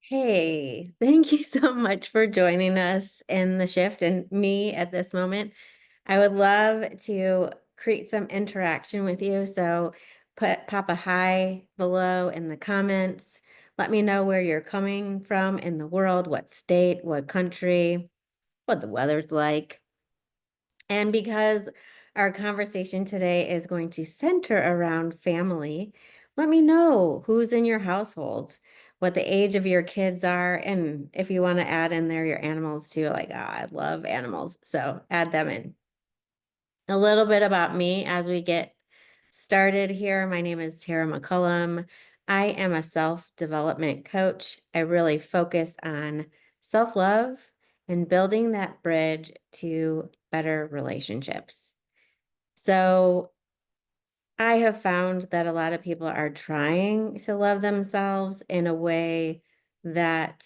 Hey, thank you so much for joining us in the shift and me at this moment. I would love to create some interaction with you. So pop a hi below in the comments. Let me know where you're coming from in the world, what state, what country, what the weather's like. And because our conversation today is going to center around family, let me know who's in your household, what the age of your kids are, and if you want to add in there your animals too, like, I love animals. So add them in. A little bit about me as we get started here. My name is Tara McCullum. I am a self-development coach. I really focus on self-love and building that bridge to better relationships. So I have found that a lot of people are trying to love themselves in a way that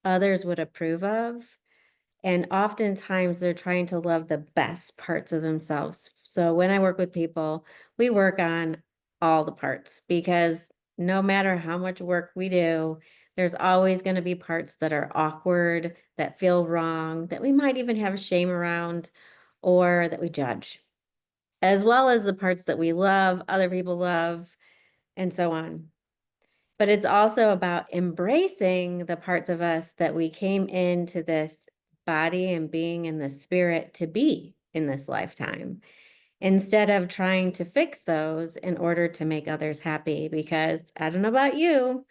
others would approve of. And oftentimes they're trying to love the best parts of themselves. So when I work with people, we work on all the parts because no matter how much work we do, there's always going to be parts that are awkward, that feel wrong, that we might even have shame around, or that we judge, as well as the parts that we love, other people love, and so on. But it's also about embracing the parts of us that we came into this body and being in the spirit to be in this lifetime, instead of trying to fix those in order to make others happy. Because I don't know about you,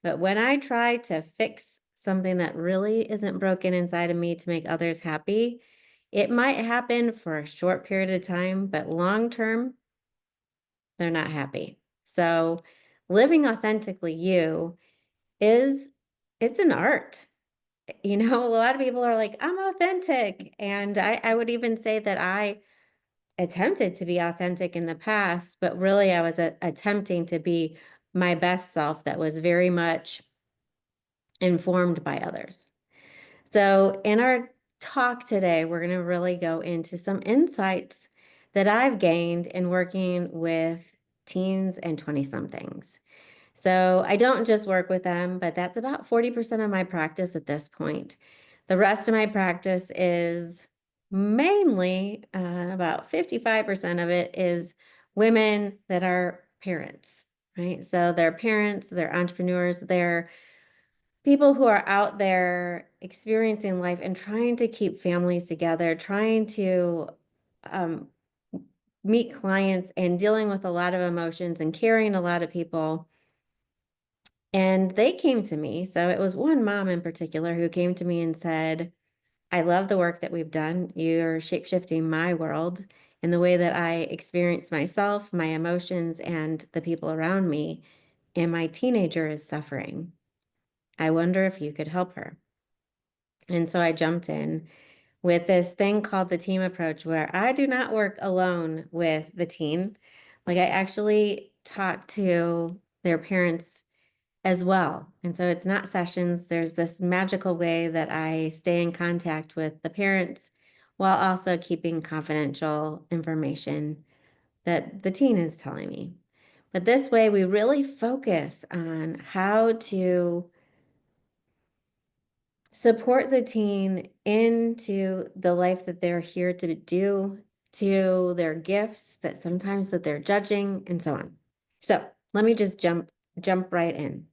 but when I try to fix something that really isn't broken inside of me to make others happy, it might happen for a short period of time, but long term, they're not happy. So living authentically you is it's an art. A lot of people are like, I'm authentic. And I would even say that I attempted to be authentic in the past, but really I was attempting to be my best self that was very much informed by others. So in our talk today, we're going to really go into some insights that I've gained in working with teens and 20 somethings. So I don't just work with them, but that's about 40% of my practice at this point. The rest of my practice is mainly about 55% of it is women that are parents, right? So they're parents, they're entrepreneurs, they're people who are out there experiencing life and trying to keep families together, trying to um, meet clients and dealing with a lot of emotions and carrying a lot of people. And they came to me. So it was one mom in particular who came to me and said, I love the work that we've done. You're shapeshifting my world in the way that I experience myself, my emotions, and the people around me. And my teenager is suffering. I wonder if you could help her. And so I jumped in with this thing called the team approach, where I do not work alone with the teen. Like I actually talk to their parents as well. And so it's not sessions. There's this magical way that I stay in contact with the parents while also keeping confidential information that the teen is telling me. But this way, we really focus on how to support the teen into the life that they're here to do, to their gifts that sometimes that they're judging, and so on. So let me just jump right in.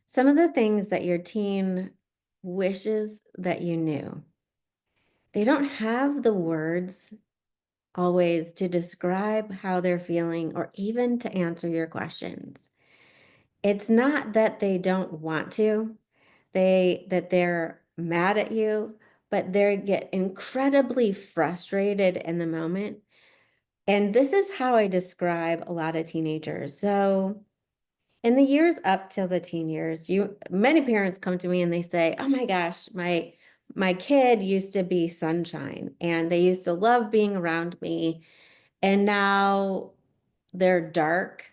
Some of the things that your teen wishes that you knew, they don't have the words always to describe how they're feeling or even to answer your questions. It's not that they don't want to, that they're mad at you, but they get incredibly frustrated in the moment. And this is how I describe a lot of teenagers. So in the years up till the teen years, many parents come to me and they say, "Oh my gosh, my kid used to be sunshine and they used to love being around me, and now they're dark.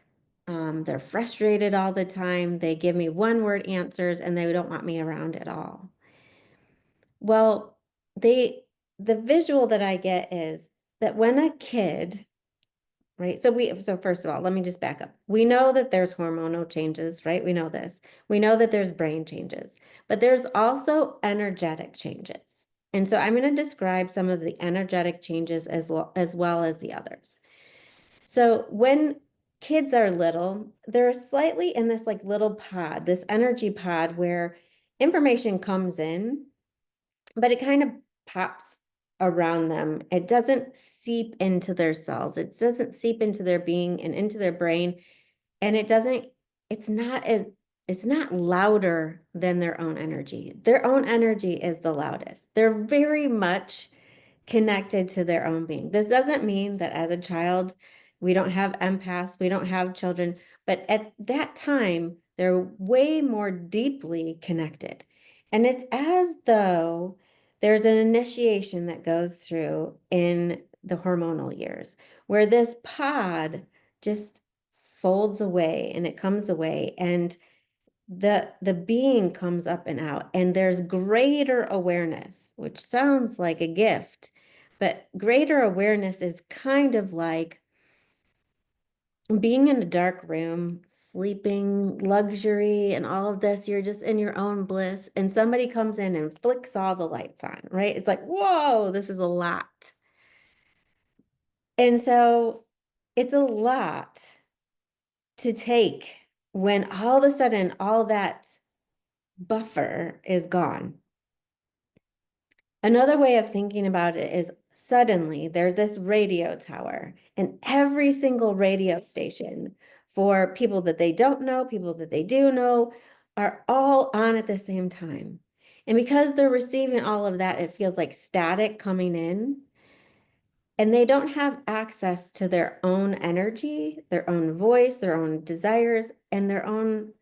They're frustrated all the time. They give me one-word answers and they don't want me around at all." Well, the visual that I get is that when a kid right? So first of all, let me just back up. We know that there's hormonal changes, right? We know this. We know that there's brain changes, but there's also energetic changes. And so I'm going to describe some of the energetic changes as well as the others. So when kids are little, they're slightly in this like little pod, this energy pod where information comes in, but it kind of pops around them. It doesn't seep into their cells. It doesn't seep into their being and into their brain. And it's not as, it's not louder than their own energy. Their own energy is the loudest. They're very much connected to their own being. This doesn't mean that as a child, we don't have empaths, we don't have children, but at that time, they're way more deeply connected. And it's as though there's an initiation that goes through in the hormonal years where this pod just folds away and it comes away and the being comes up and out, and there's greater awareness, which sounds like a gift, but greater awareness is kind of like being in a dark room, sleeping, luxury, and all of this. You're just in your own bliss, and somebody comes in and flicks all the lights on, right? It's like, whoa, this is a lot. And so it's a lot to take when all of a sudden all that buffer is gone. Another way of thinking about it is suddenly there's this radio tower, and every single radio station for people that they don't know, people that they do know, are all on at the same time. And because they're receiving all of that, it feels like static coming in, and they don't have access to their own energy, their own voice, their own desires, and their own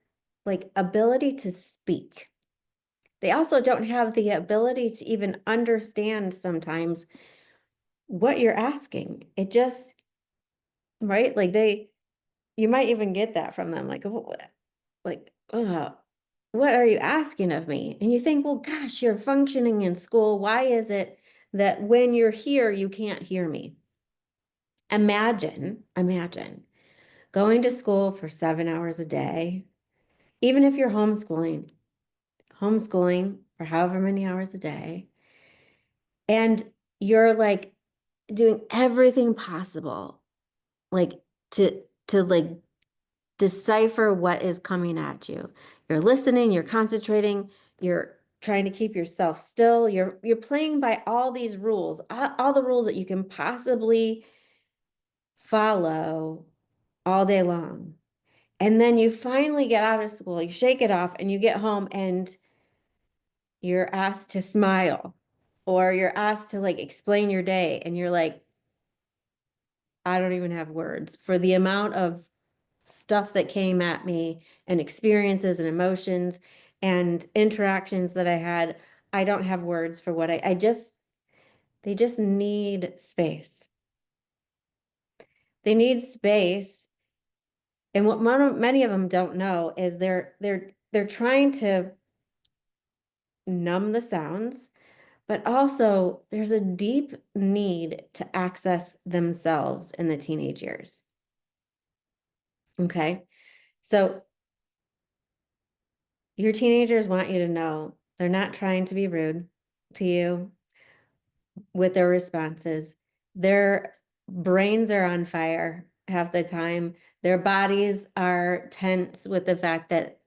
like ability to speak. They also don't have the ability to even understand sometimes what you're asking. It just, right? Like you might even get that from them, like, oh, like, what are you asking of me? And you think, well, gosh, you're functioning in school. Why is it that when you're here, you can't hear me? Imagine going to school for 7 hours a day, even if you're homeschooling for however many hours a day, and you're like doing everything possible, like to like decipher what is coming at you. You're listening, you're concentrating, you're trying to keep yourself still. You're playing by all these rules, all the rules that you can possibly follow all day long. And then you finally get out of school, you shake it off, and you get home and you're asked to smile, or you're asked to like explain your day, and you're like, I don't even have words for the amount of stuff that came at me and experiences and emotions and interactions that I had. I don't have words for what they just need space. They need space. And what many of them don't know is they're trying to numb the sounds, but also there's a deep need to access themselves in the teenage years. Okay. So your teenagers want you to know they're not trying to be rude to you with their responses. Their brains are on fire half the time. Their bodies are tense with the fact that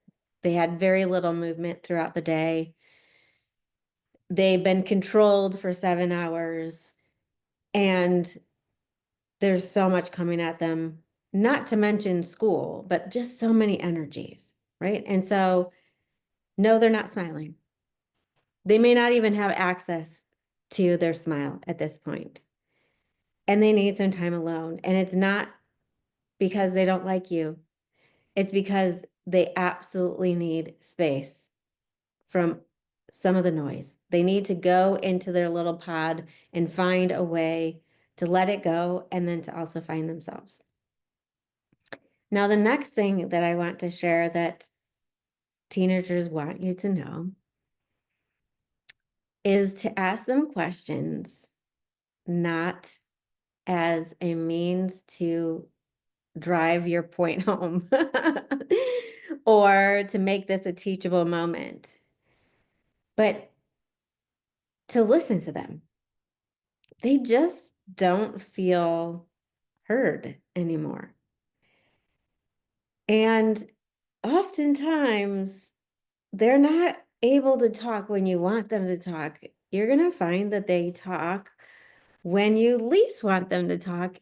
they had very little movement throughout the day. They've been controlled for 7 hours, and there's so much coming at them, not to mention school, but just so many energies, right? And so, no, they're not smiling. They may not even have access to their smile at this point, and they need some time alone. And it's not because they don't like you, it's because they absolutely need space from some of the noise. They need to go into their little pod and find a way to let it go, and then to also find themselves. Now, the next thing that I want to share that teenagers want you to know is to ask them questions, not as a means to drive your point home or to make this a teachable moment, but to listen to them. They just don't feel heard anymore. And oftentimes they're not able to talk when you want them to talk. You're going to find that they talk when you least want them to talk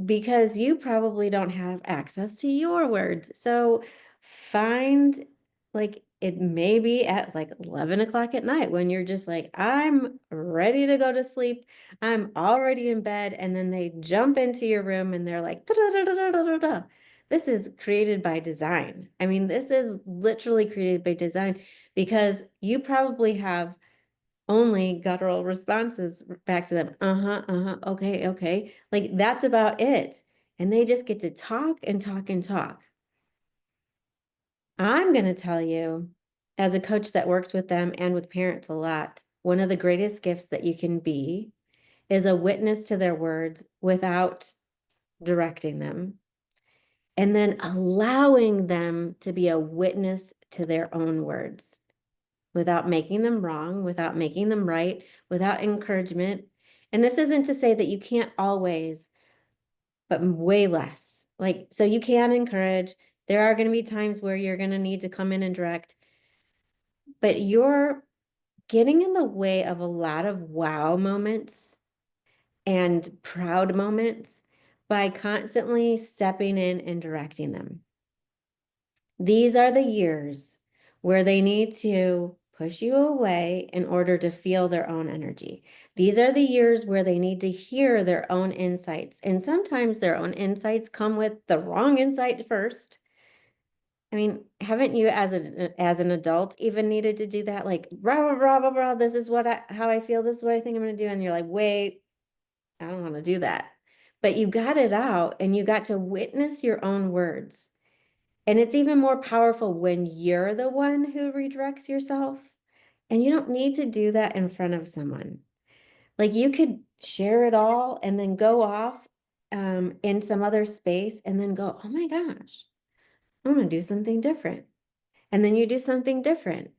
because you probably don't have access to your words. So find, like, it may be at like 11 o'clock at night when you're just like, I'm ready to go to sleep. I'm already in bed. And then they jump into your room and they're like, da, da, da, da, da, da, da. This is created by design. I mean, this is literally created by design because you probably have only guttural responses back to them. Okay, okay. Like that's about it. And they just get to talk and talk and talk. I'm going to tell you, as a coach that works with them and with parents a lot, one of the greatest gifts that you can be is a witness to their words without directing them, and then allowing them to be a witness to their own words without making them wrong, without making them right, without encouragement. And this isn't to say that you can't always, but way less. Like, so you can encourage. There are going to be times where you're going to need to come in and direct, but you're getting in the way of a lot of wow moments and proud moments by constantly stepping in and directing them. These are the years where they need to push you away in order to feel their own energy. These are the years where they need to hear their own insights. And sometimes their own insights come with the wrong insight first. I mean, haven't you as an adult even needed to do that? Like, rah, rah, rah, rah, rah, this is how I feel, this is what I think I'm gonna do. And you're like, wait, I don't want to do that. But you got it out and you got to witness your own words. And it's even more powerful when you're the one who redirects yourself. And you don't need to do that in front of someone. Like you could share it all and then go off in some other space and then go, oh my gosh, I'm going to do something different. And then you do something different.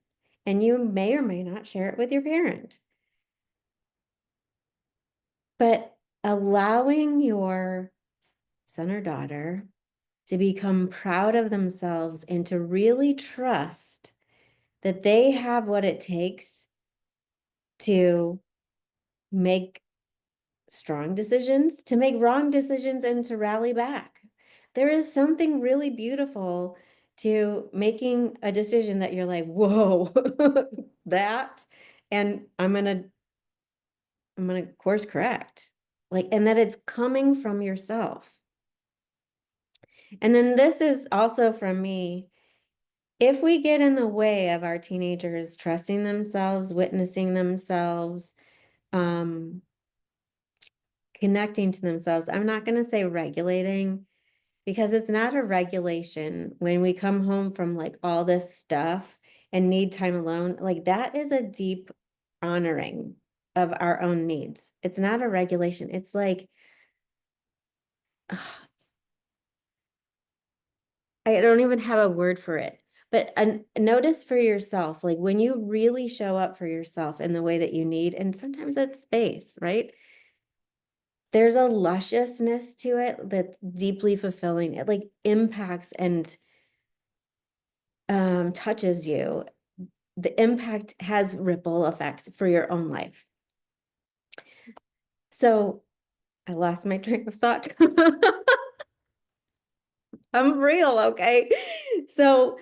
And you may or may not share it with your parent. But allowing your son or daughter to become proud of themselves and to really trust that they have what it takes to make strong decisions, to make wrong decisions, and to rally back. There is something really beautiful to making a decision that you're like, whoa, that, and I'm gonna course correct. Like, and that it's coming from yourself. And then this is also from me. If we get in the way of our teenagers trusting themselves, witnessing themselves, um, connecting to themselves, I'm not going to say regulating because it's not a regulation when we come home from like all this stuff and need time alone. Like that is a deep honoring of our own needs. It's not a regulation. It's like, I don't even have a word for it. But notice for yourself, like when you really show up for yourself in the way that you need, and sometimes that's space, right? There's a lusciousness to it that's deeply fulfilling. It like impacts and touches you. The impact has ripple effects for your own life. So I lost my train of thought. I'm real, okay? So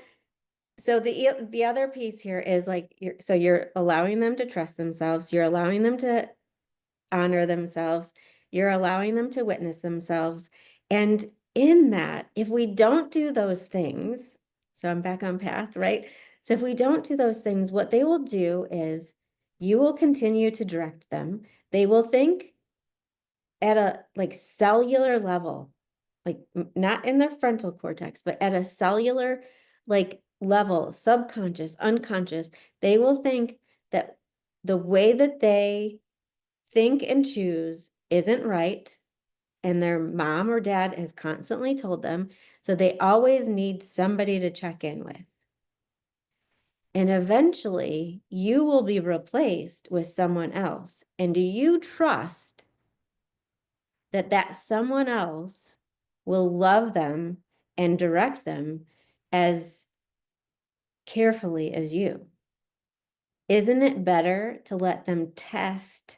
the other piece here is like you're allowing them to trust themselves, you're allowing them to honor themselves, you're allowing them to witness themselves. And in that, if we don't do those things, so I'm back on path, right? So if we don't do those things, what they will do is you will continue to direct them. They will think at a like cellular level, like not in their frontal cortex, but at a cellular like level, subconscious, unconscious, they will think that the way that they think and choose isn't right. and their mom or dad has constantly told them, so they always need somebody to check in with. And eventually, you will be replaced with someone else. And do you trust that that someone else will love them and direct them as carefully as you? Isn't it better to let them test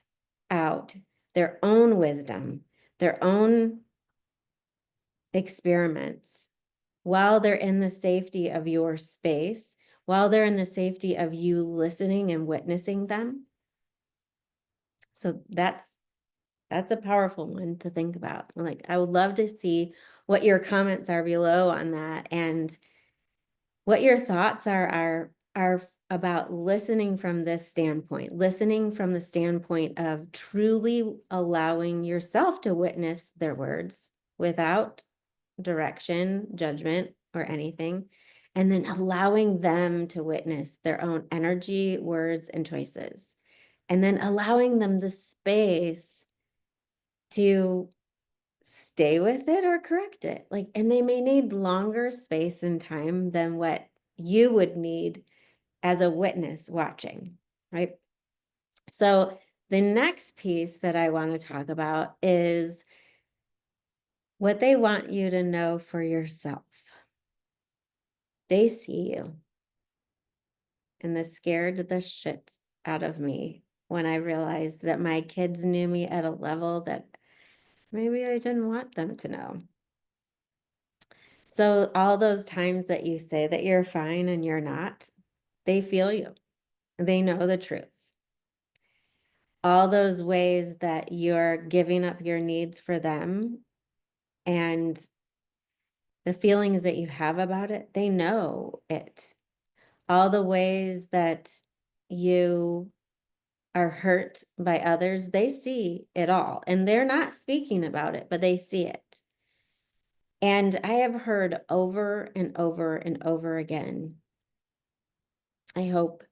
out their own wisdom, their own experiments, while they're in the safety of your space, while they're in the safety of you listening and witnessing them? So that's a powerful one to think about. Like, I would love to see what your comments are below on that, and what your thoughts are about listening from this standpoint, listening from the standpoint of truly allowing yourself to witness their words without direction, judgment, or anything, and then allowing them to witness their own energy, words, and choices, and then allowing them the space to stay with it or correct it. Like, and they may need longer space and time than what you would need as a witness watching, right? So the next piece that I want to talk about is what they want you to know for yourself. They see you. And this scared the shit out of me when I realized that my kids knew me at a level that maybe I didn't want them to know. So all those times that you say that you're fine and you're not, they feel you. They know the truth. All those ways that you're giving up your needs for them and the feelings that you have about it, they know it. All the ways that you are hurt by others, they see it all. And they're not speaking about it, but they see it. And I have heard over and over and over again, I hope,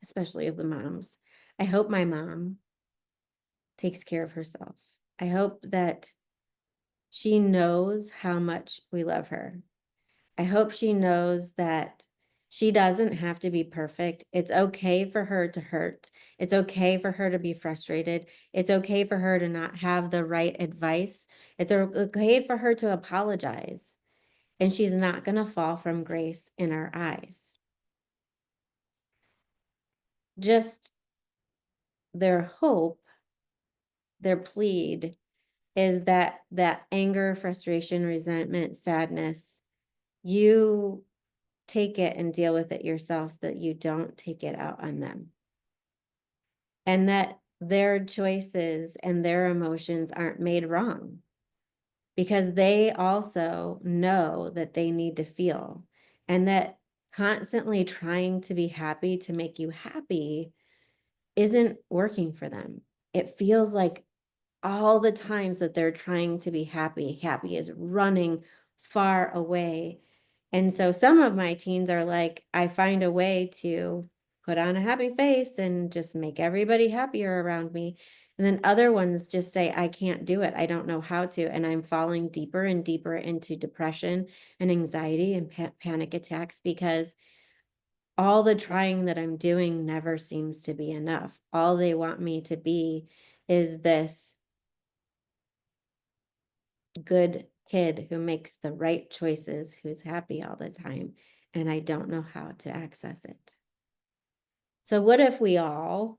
especially of the moms, I hope my mom takes care of herself. I hope that she knows how much we love her. I hope she knows that she doesn't have to be perfect. It's okay for her to hurt. It's okay for her to be frustrated. It's okay for her to not have the right advice. It's okay for her to apologize. And she's not going to fall from grace in our eyes. Just their hope, their plead is that anger, frustration, resentment, sadness, you take it and deal with it yourself, that you don't take it out on them. And that their choices and their emotions aren't made wrong, because they also know that they need to feel, and that constantly trying to be happy to make you happy isn't working for them. It feels like all the times that they're trying to be happy, happy is running far away. And so some of my teens are like, I find a way to put on a happy face and just make everybody happier around me. And then other ones just say, I can't do it. I don't know how to. And I'm falling deeper and deeper into depression and anxiety and panic attacks, because all the trying that I'm doing never seems to be enough. All they want me to be is this good kid who makes the right choices, who's happy all the time, and I don't know how to access it. So what if we all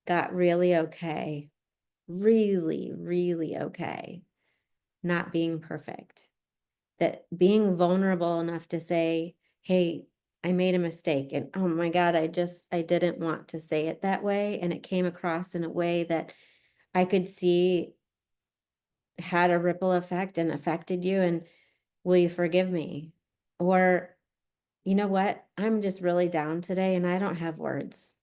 got really okay, really, really okay, not being perfect, that being vulnerable enough to say, hey, I made a mistake, and oh my God, I didn't want to say it that way, and it came across in a way that I could see had a ripple effect and affected you, and will you forgive me? Or, you know what? I'm just really down today and I don't have words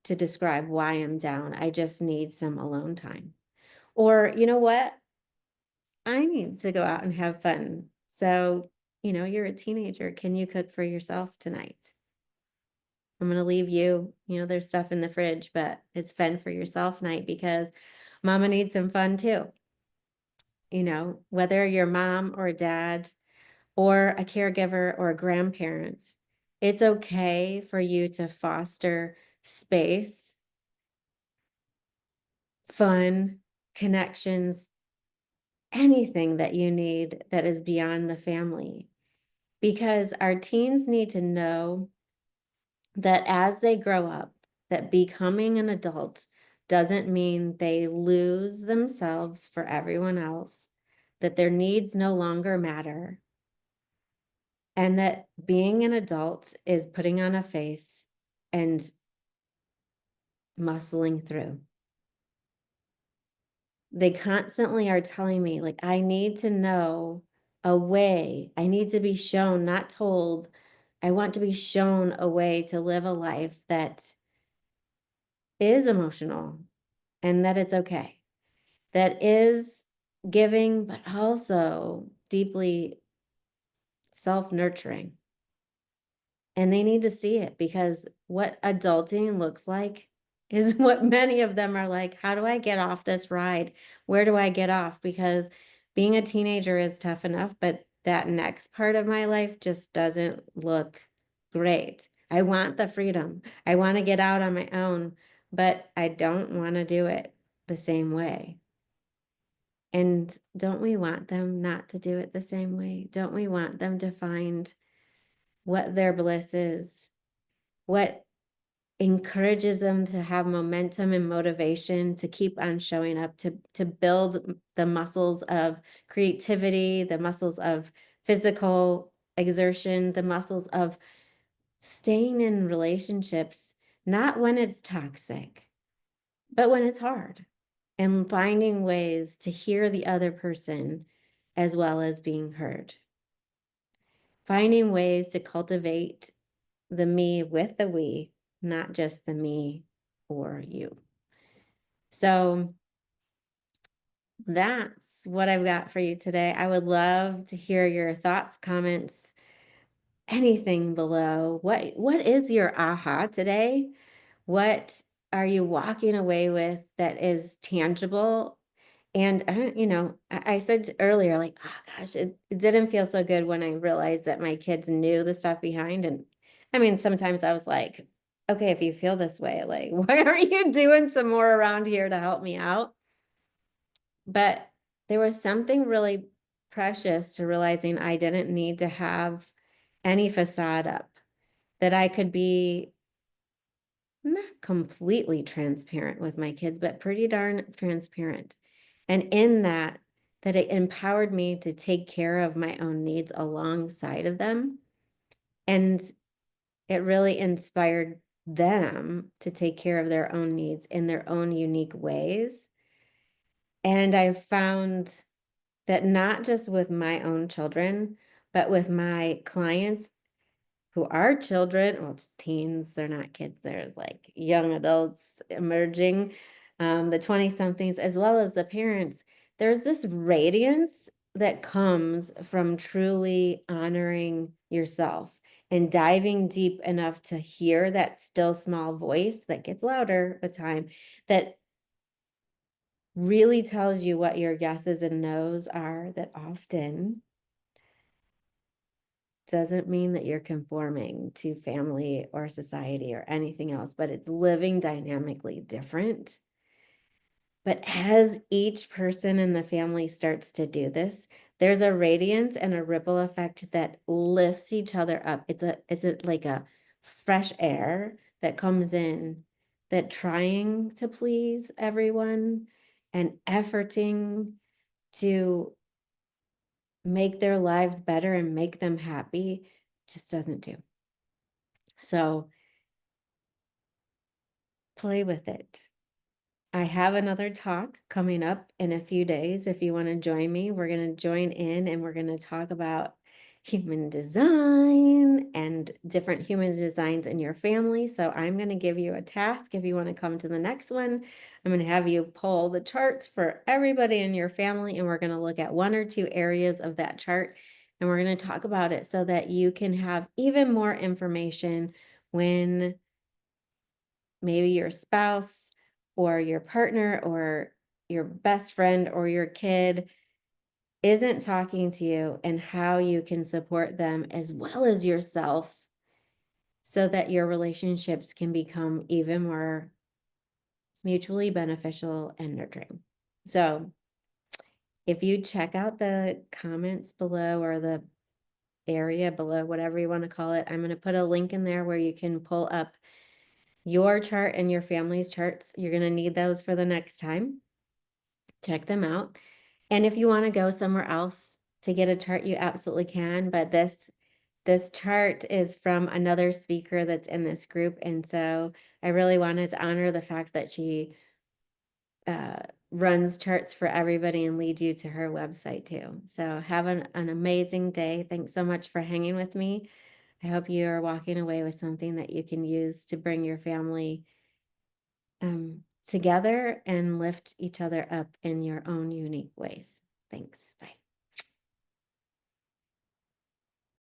to describe why I'm down. I just need some alone time. Or, you know what? I need to go out and have fun. So, you're a teenager. Can you cook for yourself tonight? I'm going to leave you, there's stuff in the fridge, but it's fun for yourself night because mama needs some fun too. whether you're mom or dad or a caregiver or a grandparent, it's okay for you to foster space, fun, connections, anything that you need that is beyond the family. Because our teens need to know that as they grow up, that becoming an adult doesn't mean they lose themselves for everyone else, that their needs no longer matter, and that being an adult is putting on a face and muscling through. They constantly are telling me, like, I need to know a way. I need to be shown, not told. I want to be shown a way to live a life that is emotional and that it's okay, that is giving, but also deeply self nurturing. And they need to see it because what adulting looks like is what many of them are like. How do I get off this ride? Where do I get off? Because being a teenager is tough enough, but that next part of my life just doesn't look great. I want the freedom. I want to get out on my own, but I don't want to do it the same way. And don't we want them not to do it the same way? Don't we want them to find what their bliss is? What encourages them to have momentum and motivation to keep on showing up, to build the muscles of creativity, the muscles of physical exertion, the muscles of staying in relationships, not when it's toxic, but when it's hard, and finding ways to hear the other person as well as being heard. Finding ways to cultivate the me with the we, not just the me or you. So that's what I've got for you today. I would love to hear your thoughts, comments, anything below. What is your aha today? What are you walking away with that is tangible? And I said earlier, like, oh gosh, it didn't feel so good when I realized that my kids knew the stuff behind. And I mean, sometimes I was like, okay, if you feel this way, like, why aren't you doing some more around here to help me out? But there was something really precious to realizing I didn't need to have any facade up, that I could be not completely transparent with my kids, but pretty darn transparent. And in that, that it empowered me to take care of my own needs alongside of them. And it really inspired them to take care of their own needs in their own unique ways. And I found that not just with my own children, but with my clients who are children, well, teens, they're not kids, they're like young adults emerging, the 20 somethings, as well as the parents, there's this radiance that comes from truly honoring yourself and diving deep enough to hear that still small voice that gets louder with time, that really tells you what your yeses and nos are, that often doesn't mean that you're conforming to family or society or anything else, but it's living dynamically different. But as each person in the family starts to do this, there's a radiance and a ripple effect that lifts each other up. It's like a fresh air that comes in, that trying to please everyone and efforting to make their lives better and make them happy just doesn't do. So play with it. I have another talk coming up in a few days. If you want to join me, we're going to join in and we're going to talk about human design and different human designs in your family. So I'm going to give you a task if you want to come to the next one. I'm going to have you pull the charts for everybody in your family, and we're going to look at one or two areas of that chart, and we're going to talk about it so that you can have even more information when maybe your spouse or your partner or your best friend or your kid isn't talking to you and how you can support them as well as yourself so that your relationships can become even more mutually beneficial and nurturing. So, if you check out the comments below or the area below, whatever you want to call it, I'm going to put a link in there where you can pull up your chart and your family's charts. You're going to need those for the next time. Check them out. And if you want to go somewhere else to get a chart, you absolutely can. But this chart is from another speaker that's in this group. And so I really wanted to honor the fact that she uh, runs charts for everybody and lead you to her website too. So have an amazing day. Thanks so much for hanging with me. I hope you are walking away with something that you can use to bring your family together and lift each other up in your own unique ways. Thanks. Bye.